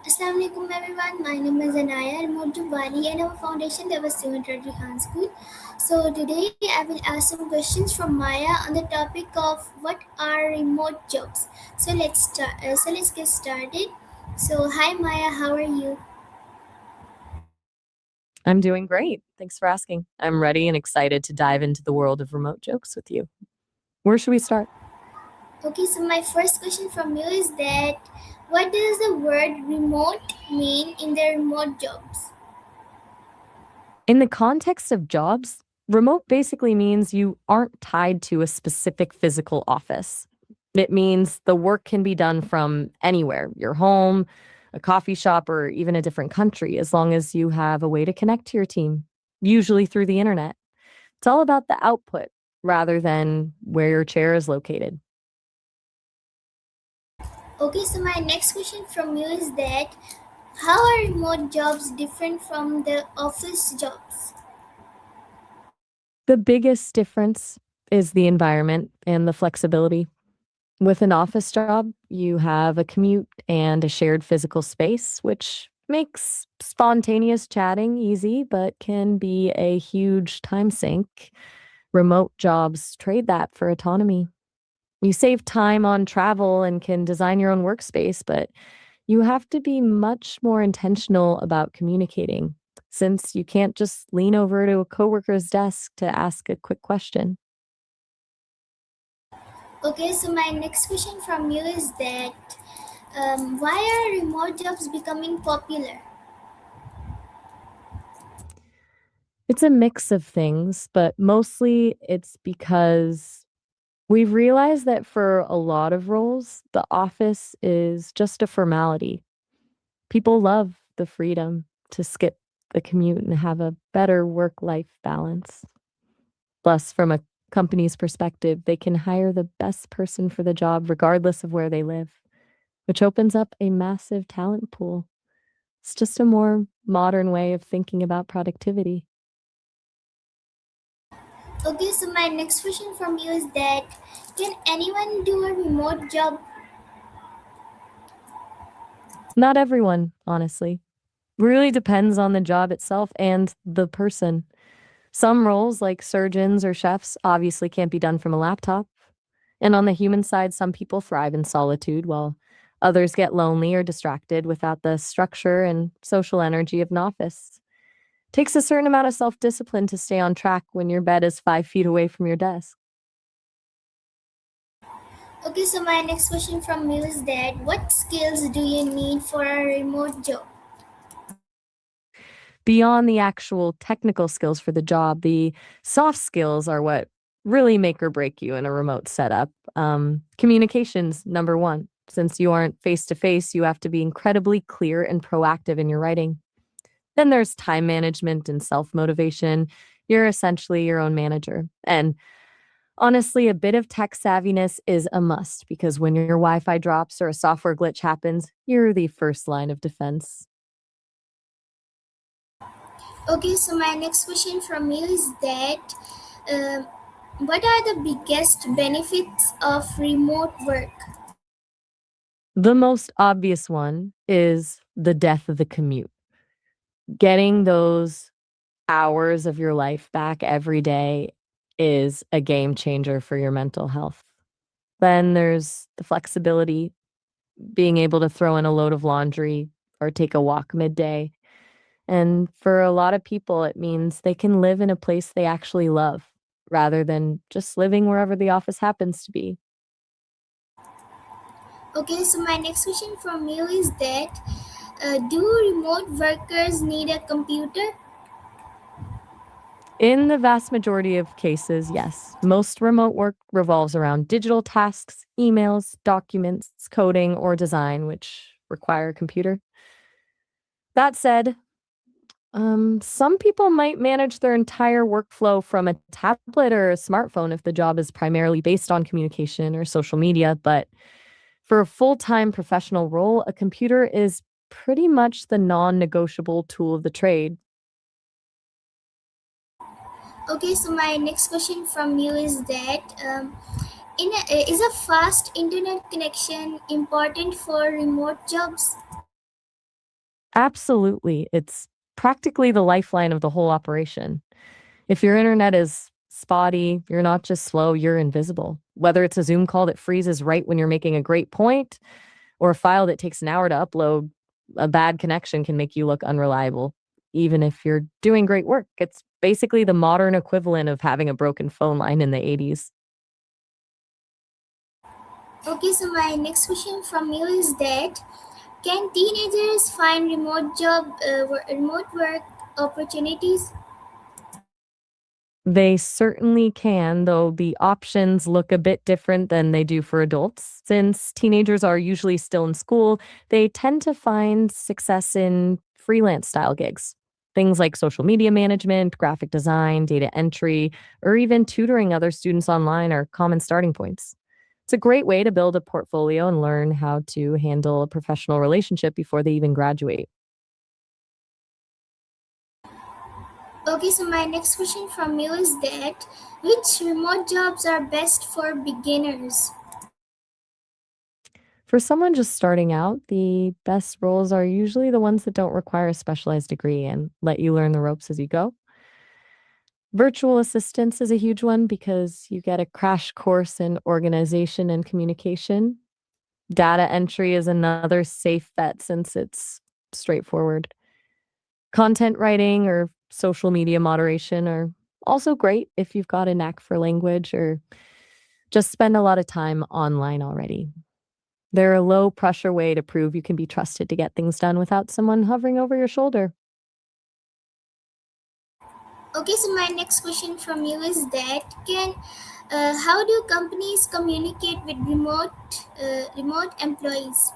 Assalamu alaikum everyone. My name is Anaya Al-Murjubali and I'm a foundation level student at Rehan School. So today I will ask some questions from Maya on the topic of what are remote jobs. So let's get started. So hi Maya, how are you? I'm doing great. Thanks for asking. I'm ready and excited to dive into the world of remote jokes with you. Where should we start? Okay, so my first question from you is that what does the word remote mean in the remote jobs? In the context of jobs, remote basically means you aren't tied to a specific physical office. It means the work can be done from anywhere, your home, a coffee shop, or even a different country, as long as you have a way to connect to your team, usually through the internet. It's all about the output rather than where your chair is located. Okay, so my next question from you is that how are remote jobs different from the office jobs? The biggest difference is the environment and the flexibility. With an office job, you have a commute and a shared physical space, which makes spontaneous chatting easy, but can be a huge time sink. Remote jobs trade that for autonomy. You save time on travel and can design your own workspace, but you have to be much more intentional about communicating since you can't just lean over to a coworker's desk to ask a quick question. Okay, so my next question from you is that why are remote jobs becoming popular? It's a mix of things, but mostly it's because we've realized that for a lot of roles, the office is just a formality. People love the freedom to skip the commute and have a better work life balance. Plus, from a company's perspective, they can hire the best person for the job regardless of where they live, which opens up a massive talent pool. It's just a more modern way of thinking about productivity. Okay, so my next question from you is that can anyone do a remote job? Not everyone, honestly. Really depends on the job itself and the person. Some roles, like surgeons or chefs, obviously can't be done from a laptop. And on the human side, some people thrive in solitude, while others get lonely or distracted without the structure and social energy of an office. Takes a certain amount of self discipline to stay on track when your bed is 5 feet away from your desk. Okay, so my next question from you is that what skills do you need for a remote job? Beyond the actual technical skills for the job, the soft skills are what really make or break you in a remote setup. Communications, number one. Since you aren't face to face, you have to be incredibly clear and proactive in your writing. Then there's time management and self motivation. You're essentially your own manager. And honestly, a bit of tech savviness is a must because when your Wi Fi drops or a software glitch happens, you're the first line of defense. Okay, so my next question from you is that uh, what are the biggest benefits of remote work? The most obvious one is the death of the commute. Getting those hours of your life back every day is a game changer for your mental health. Then there's the flexibility, being able to throw in a load of laundry or take a walk midday. And for a lot of people, it means they can live in a place they actually love rather than just living wherever the office happens to be. Okay, so my next question from you is that do remote workers need a computer? In the vast majority of cases, yes. Most remote work revolves around digital tasks, emails, documents, coding, or design, which require a computer. That said, some people might manage their entire workflow from a tablet or a smartphone if the job is primarily based on communication or social media. But for a full time professional role, a computer is pretty much the non negotiable tool of the trade. Okay, so my next question from you is that is a fast internet connection important for remote jobs? Absolutely. It's practically the lifeline of the whole operation. If your internet is spotty, you're not just slow, you're invisible. Whether it's a Zoom call that freezes right when you're making a great point or a file that takes an hour to upload, a bad connection can make you look unreliable, even if you're doing great work. It's basically the modern equivalent of having a broken phone line in the 80s. Okay, so my next question from you is that can teenagers find remote work opportunities? They certainly can, though the options look a bit different than they do for adults. Since teenagers are usually still in school, they tend to find success in freelance style gigs. Things like social media management, graphic design, data entry, or even tutoring other students online are common starting points. It's a great way to build a portfolio and learn how to handle a professional relationship before they even graduate. Okay, so my next question from you is that which remote jobs are best for beginners? For someone just starting out, the best roles are usually the ones that don't require a specialized degree and let you learn the ropes as you go. Virtual assistance is a huge one because you get a crash course in organization and communication. Data entry is another safe bet since it's straightforward. Content writing or social media moderation are also great if you've got a knack for language or just spend a lot of time online already. They're a low pressure way to prove you can be trusted to get things done without someone hovering over your shoulder. Okay, so my next question from you is that can how do companies communicate with remote employees?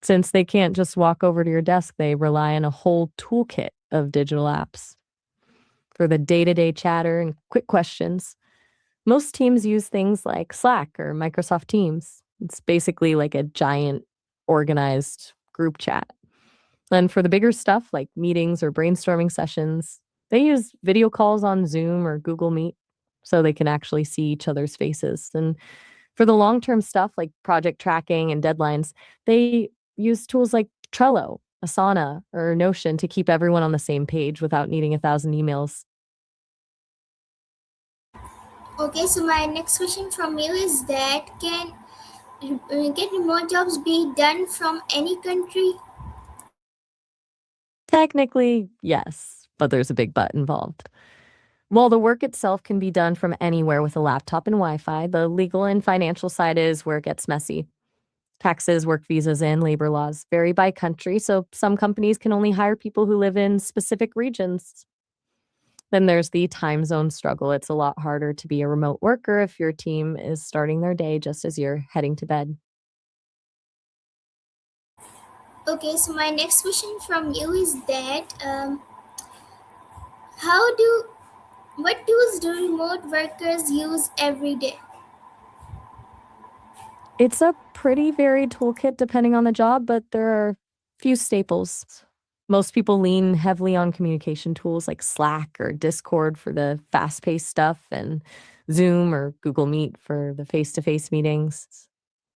Since they can't just walk over to your desk, they rely on a whole toolkit of digital apps for the day to day chatter and quick questions. Most teams use things like Slack or Microsoft Teams. It's basically like a giant organized group chat. And for the bigger stuff like meetings or brainstorming sessions, they use video calls on Zoom or Google Meet so they can actually see each other's faces. And for the long term stuff like project tracking and deadlines, they use tools like Trello, Asana, or Notion to keep everyone on the same page without needing 1,000 emails. Okay, so my next question from you is that can remote jobs be done from any country? Technically, yes, but there's a big but involved. While the work itself can be done from anywhere with a laptop and Wi Fi, the legal and financial side is where it gets messy. Taxes, work visas, and labor laws vary by country, so some companies can only hire people who live in specific regions. Then there's the time zone struggle. It's a lot harder to be a remote worker if your team is starting their day just as you're heading to bed. Okay, so my next question from you is that how do what tools do remote workers use every day? It's a pretty varied toolkit depending on the job, but there are few staples. Most people lean heavily on communication tools like Slack or Discord for the fast paced stuff, and Zoom or Google Meet for the face to face meetings.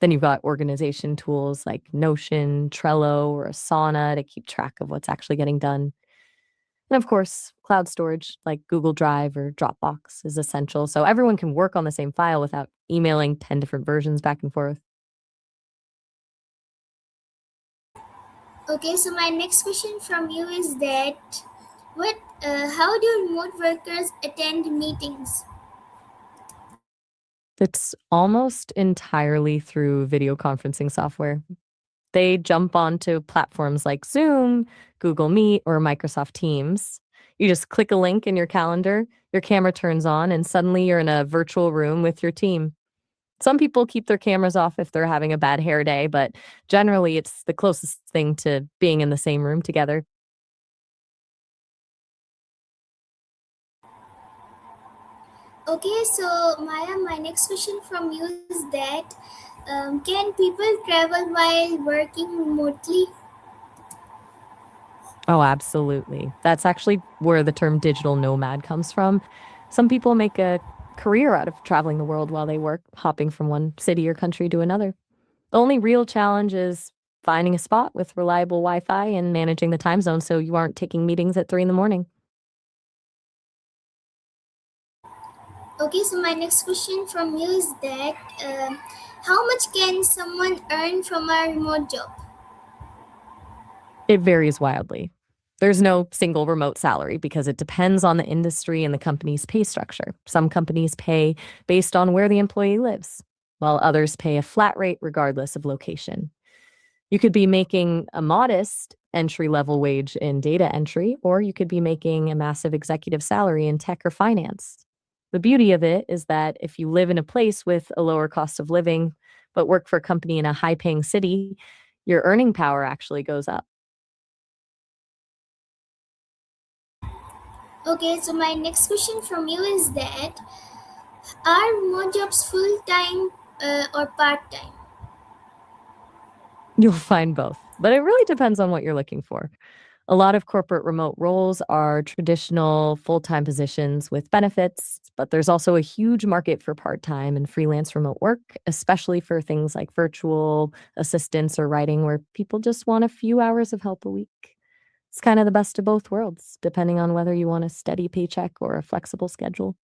Then you've got organization tools like Notion, Trello, or Asana to keep track of what's actually getting done. And of course, cloud storage like Google Drive or Dropbox is essential so everyone can work on the same file without emailing 10 different versions back and forth. Okay, so my next question from you is that what how do remote workers attend meetings? It's almost entirely through video conferencing software. They jump onto platforms like Zoom, Google Meet, or Microsoft Teams. You just click a link in your calendar, your camera turns on, and suddenly you're in a virtual room with your team. Some people keep their cameras off if they're having a bad hair day, but generally it's the closest thing to being in the same room together. Okay, so Maya, my next question from you is that can people travel while working remotely? Oh, absolutely. That's actually where the term digital nomad comes from. Some people make a career out of traveling the world while they work, hopping from one city or country to another. The only real challenge is finding a spot with reliable Wi Fi and managing the time zone so you aren't taking meetings at 3 in the morning. Okay, so my next question from you is that how much can someone earn from a remote job? It varies wildly. There's no single remote salary because it depends on the industry and the company's pay structure. Some companies pay based on where the employee lives, while others pay a flat rate regardless of location. You could be making a modest entry level wage in data entry, or you could be making a massive executive salary in tech or finance. The beauty of it is that if you live in a place with a lower cost of living, but work for a company in a high paying city, your earning power actually goes up. Okay, so my next question from you is that are remote jobs full time or part time? You'll find both, but it really depends on what you're looking for. A lot of corporate remote roles are traditional full time positions with benefits, but there's also a huge market for part time and freelance remote work, especially for things like virtual assistance or writing, where people just want a few hours of help a week. It's kind of the best of both worlds, depending on whether you want a steady paycheck or a flexible schedule.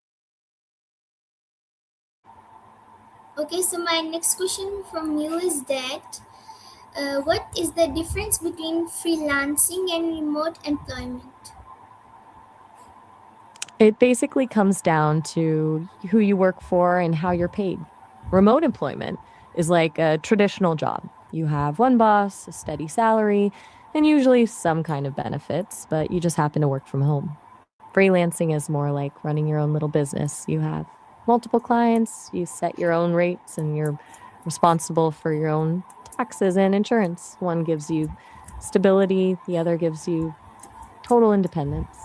Okay, so my next question from you is that what is the difference between freelancing and remote employment? It basically comes down to who you work for and how you're paid. Remote employment is like a traditional job. You have one boss, a steady salary, and usually some kind of benefits, but you just happen to work from home. Freelancing is more like running your own little business. You have multiple clients, you set your own rates, and you're responsible for your own taxes and insurance. One gives you stability, the other gives you total independence.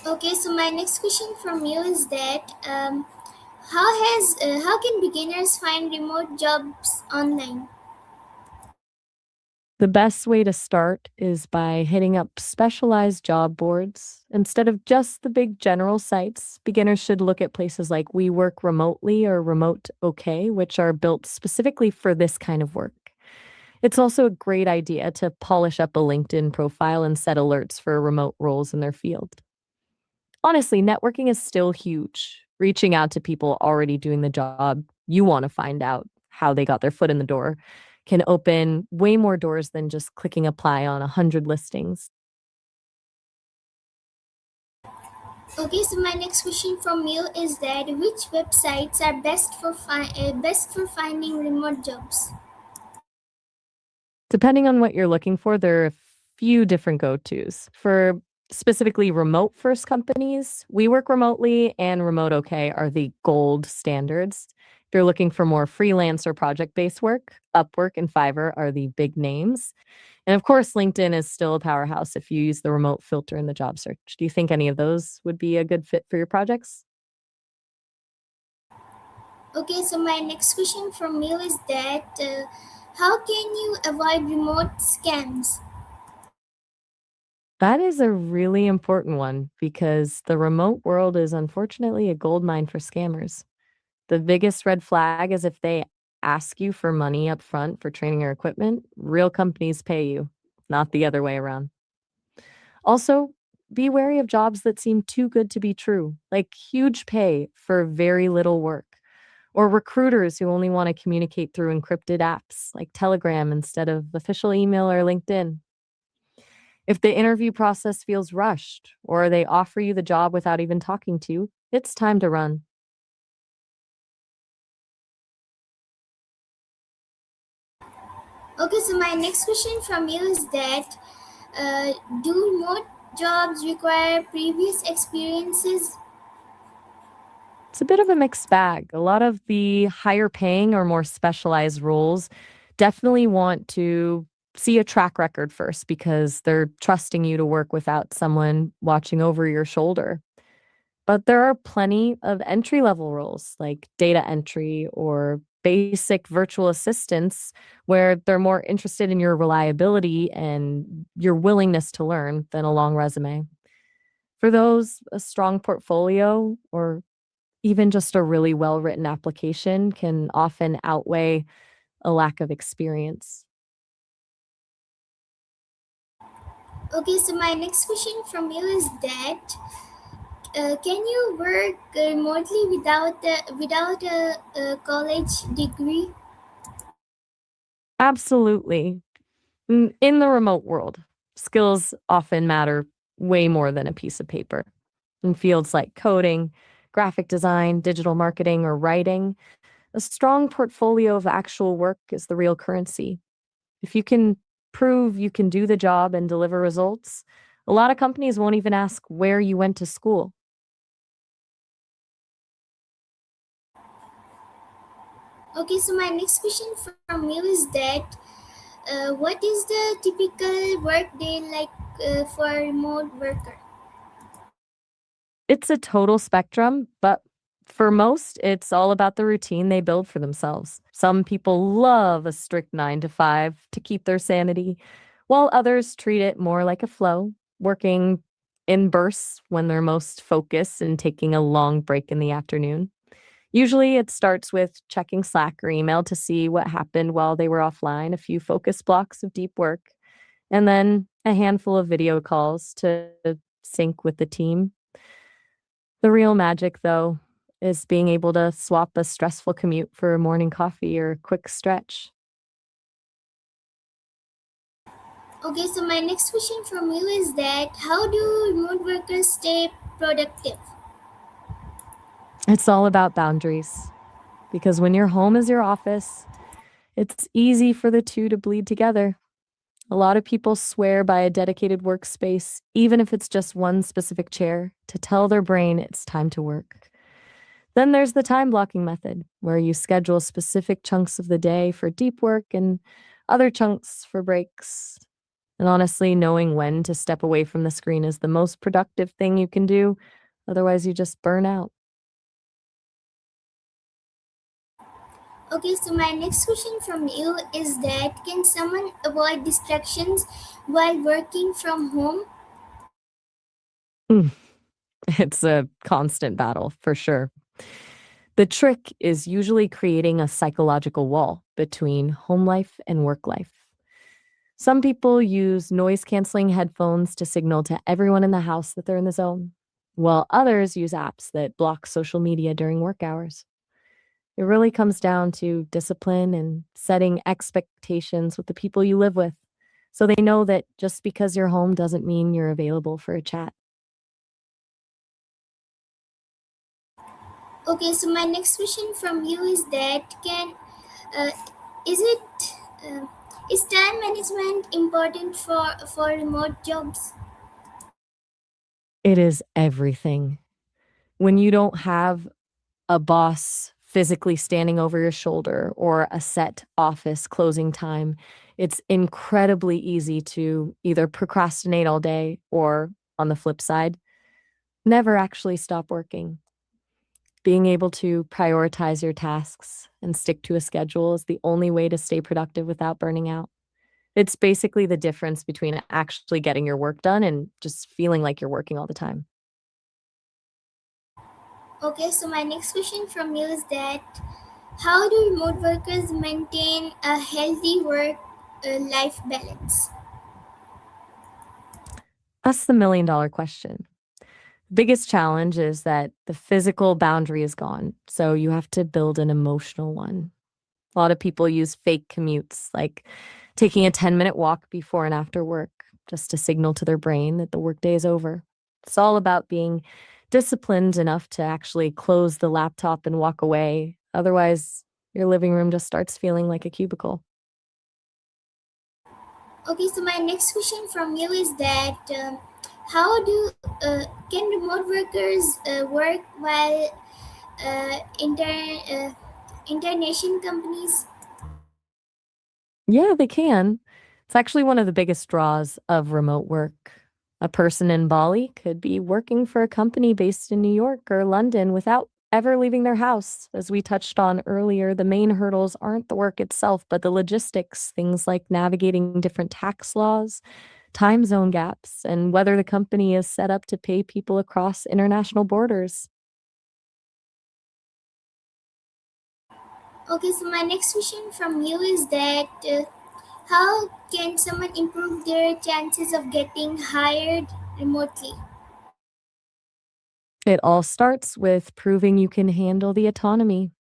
Okay, so my next question from you is that how can beginners find remote jobs online? The best way to start is by hitting up specialized job boards. Instead of just the big general sites, beginners should look at places like We Work Remotely or Remote OK, which are built specifically for this kind of work. It's also a great idea to polish up a LinkedIn profile and set alerts for remote roles in their field. Honestly, networking is still huge. Reaching out to people already doing the job you want to find out how they got their foot in the door can open way more doors than just clicking apply on 100 listings. Okay, so my next question from you is that which websites are best for finding remote jobs? Depending on what you're looking for, there are a few different go tos. For specifically remote first companies, We Work Remotely and Remote OK are the gold standards. If you're looking for more freelance or project based work, Upwork and Fiverr are the big names. And of course, LinkedIn is still a powerhouse if you use the remote filter in the job search. Do you think any of those would be a good fit for your projects? Okay, so my next question from you is that how can you avoid remote scams? That is a really important one because the remote world is unfortunately a goldmine for scammers. The biggest red flag is if they ask you for money up front for training or equipment, real companies pay you, not the other way around. Also, be wary of jobs that seem too good to be true, like huge pay for very little work, or recruiters who only want to communicate through encrypted apps like Telegram instead of official email or LinkedIn. If the interview process feels rushed or they offer you the job without even talking to you, it's time to run. Okay, so my next question from you is that uh, do remote jobs require previous experiences? It's a bit of a mixed bag. A lot of the higher paying or more specialized roles definitely want to see a track record first because they're trusting you to work without someone watching over your shoulder. But there are plenty of entry level roles like data entry or basic virtual assistants where they're more interested in your reliability and your willingness to learn than a long resume. For those, a strong portfolio or Even just a really well written application can often outweigh a lack of experience. Okay, so my next question from you is that can you work remotely without a college degree? Absolutely. In the remote world, skills often matter way more than a piece of paper. In fields like coding, graphic design, digital marketing, or writing, a strong portfolio of actual work is the real currency. If you can prove you can do the job and deliver results, a lot of companies won't even ask where you went to school. Okay, so my next question from you is that what is the typical work day like for a remote worker? It's a total spectrum, but for most, it's all about the routine they build for themselves. Some people love a strict 9 to 5 to keep their sanity, while others treat it more like a flow, working in bursts when they're most focused and taking a long break in the afternoon. Usually, it starts with checking Slack or email to see what happened while they were offline, a few focus blocks of deep work, and then a handful of video calls to sync with the team. The real magic, though, is being able to swap a stressful commute for a morning coffee or a quick stretch. Okay, so my next question from you is that how do remote workers stay productive? It's all about boundaries because when your home is your office, it's easy for the two to bleed together. A lot of people swear by a dedicated workspace, even if it's just one specific chair, to tell their brain it's time to work. Then there's the time blocking method, where you schedule specific chunks of the day for deep work and other chunks for breaks. And honestly, knowing when to step away from the screen is the most productive thing you can do. Otherwise, you just burn out. Okay, so my next question from you is that can someone avoid distractions while working from home? Mm, it's a constant battle, for sure. The trick is usually creating a psychological wall between home life and work life. Some people use noise canceling headphones to signal to everyone in the house that they're in the zone, while others use apps that block social media during work hours. It really comes down to discipline and setting expectations with the people you live with so they know that just because you're home doesn't mean you're available for a chat. Okay, so my next question from you is that can uh, is it uh, is time management important for remote jobs? It is everything. When you don't have a boss physically standing over your shoulder or a set office closing time, it's incredibly easy to either procrastinate all day or, on the flip side, never actually stop working. Being able to prioritize your tasks and stick to a schedule is the only way to stay productive without burning out. It's basically the difference between actually getting your work done and just feeling like you're working all the time. Okay, so my next question from you is that how do remote workers maintain a healthy work life balance? That's the $1,000,000 question. Biggest challenge is that the physical boundary is gone, so you have to build an emotional one. A lot of people use fake commutes, like taking a 10-minute walk before and after work, just to signal to their brain that the workday is over. It's all about being disciplined enough to actually close the laptop and walk away. Otherwise, your living room just starts feeling like a cubicle. Okay, so my next question from you is that how do can remote workers work while uh, inter uh, international companies? Yeah, they can. It's actually one of the biggest draws of remote work. A person in Bali could be working for a company based in New York or London without ever leaving their house. As we touched on earlier, the main hurdles aren't the work itself, but the logistics, things like navigating different tax laws, time zone gaps, and whether the company is set up to pay people across international borders. Okay, so my next question from you is that how can someone improve their chances of getting hired remotely? It all starts with proving you can handle the autonomy.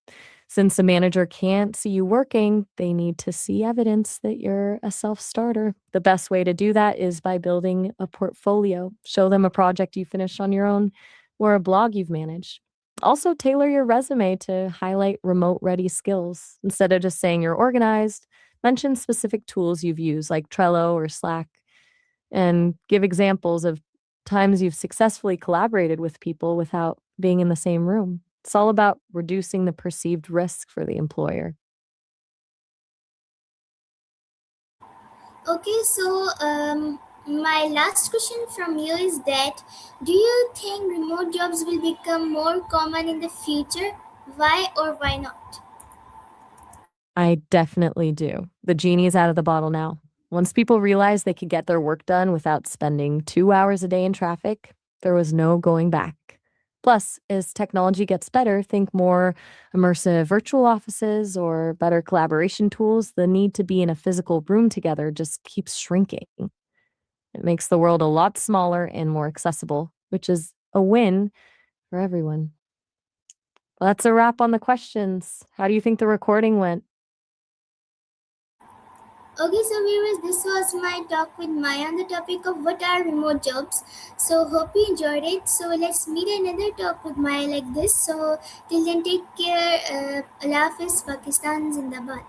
Since a manager can't see you working, they need to see evidence that you're a self starter. The best way to do that is by building a portfolio. Show them a project you finished on your own or a blog you've managed. Also, tailor your resume to highlight remote ready skills. Instead of just saying you're organized, mention specific tools you've used like Trello or Slack and give examples of times you've successfully collaborated with people without being in the same room. It's all about reducing the perceived risk for the employer. Okay, so my last question from you is that do you think remote jobs will become more common in the future? Why or why not? I definitely do. The genie is out of the bottle now. Once people realized they could get their work done without spending 2 hours a day in traffic, there was no going back. Plus, as technology gets better, think more immersive virtual offices or better collaboration tools, the need to be in a physical room together just keeps shrinking. It makes the world a lot smaller and more accessible, which is a win for everyone. Well, that's a wrap on the questions. How do you think the recording went? Okay, so viewers, this was my talk with Maya on the topic of what are remote jobs. So hope you enjoyed it. So let's meet another talk with Maya like this. So till then, take care. Allah Hafiz, Pakistan Zindabad.